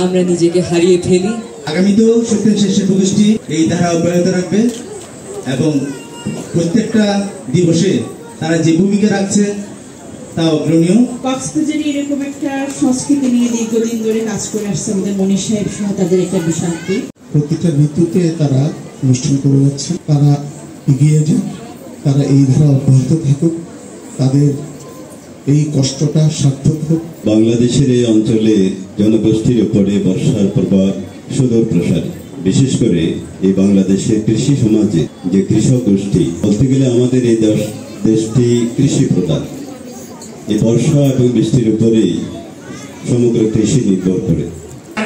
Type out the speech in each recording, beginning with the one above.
আমরা নিজেকে হারিয়ে ফেলি। আগামীতেও সত্যেন শিল্পগোষ্ঠী এই ধারা অব্যাহত রাখবে এবং প্রত্যেকটা দিবসে তারা যে ভূমিকা রাখছে তা অগ্রণীয়। কক্সবাজারে এরকম একটা সংস্কৃতি নিয়ে দীর্ঘদিন ধরে কাজ করে আসছে আমাদের মনীষ সাহেব সহ তাদের একটা বিশাল টিম। প্রতিটা ঋতুতে তারা অনুষ্ঠান করে যাচ্ছে, তারা এগিয়ে যান, তারা এই ধারা অব্যাহত থাকুক, তাদের এই কষ্টটা সার্থক হোক। বাংলাদেশের এই অঞ্চলে জনগোষ্ঠীর উপরে বর্ষার প্রভাব সুদূর প্রসারী। বিশেষ করে এই বাংলাদেশের কৃষি সমাজে যে কৃষক গোষ্ঠী, বলতে গেলে আমাদের এই দেশটি কৃষি প্রধান। এই বর্ষা এবং বৃষ্টির উপরেই সমগ্র কৃষি নির্ভর করে।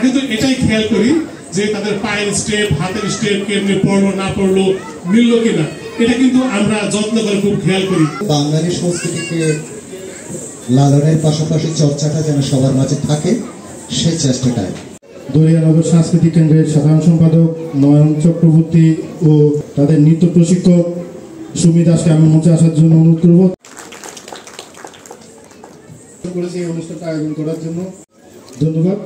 কিন্তু এটাই খেয়াল করি যে তাদের পায়ের স্টেপ, হাতের স্টেপ কেমনি পড়লো না পড়লো, মিললো কিনা, এটা কিন্তু আমরা যত্ন করে খুব খেয়াল করি। বাঙালি সংস্কৃতিকে লালনের পাশাপাশি চর্চাটা যেন সবার মাঝে থাকে, সেই চেষ্টাটাই। দরিয়ানগর সাংস্কৃতিক কেন্দ্রের সাধারণ সম্পাদক নয়ন চক্রবর্তী ও তাদের নৃত্য প্রশিক্ষক সুমি দাসকে আমি মঞ্চে আসার জন্য অনুরোধ করব। এই অনুষ্ঠানটা আয়োজন করার জন্য ধন্যবাদ।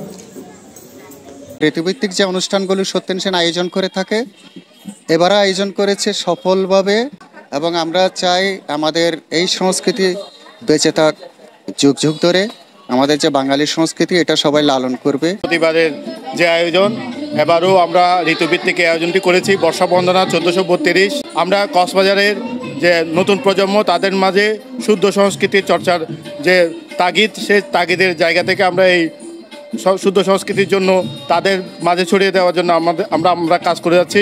ঋতুভিত্তিক যে অনুষ্ঠানগুলো সত্যেন সেন আয়োজন করে থাকে, এবারে আয়োজন করেছে সফলভাবে এবং আমরা চাই আমাদের এই সংস্কৃতি বেঁচে থাক যুগ যুগ ধরে। আমাদের যে বাঙালি সংস্কৃতি এটা সবাই লালন করবে। প্রতিবারের যে আয়োজন, এবারও আমরা ঋতুভিত্তিক আয়োজনটি করেছি বর্ষা বন্দনা 1432। আমরা কক্সবাজারের যে নতুন প্রজন্ম তাদের মাঝে শুদ্ধ সংস্কৃতির চর্চার যে তাগিদ, সেই তাগিদের জায়গা থেকে আমরা এই শুদ্ধ সংস্কৃতির জন্য তাদের মাঝে ছড়িয়ে দেওয়ার জন্য আমরা কাজ করে যাচ্ছি।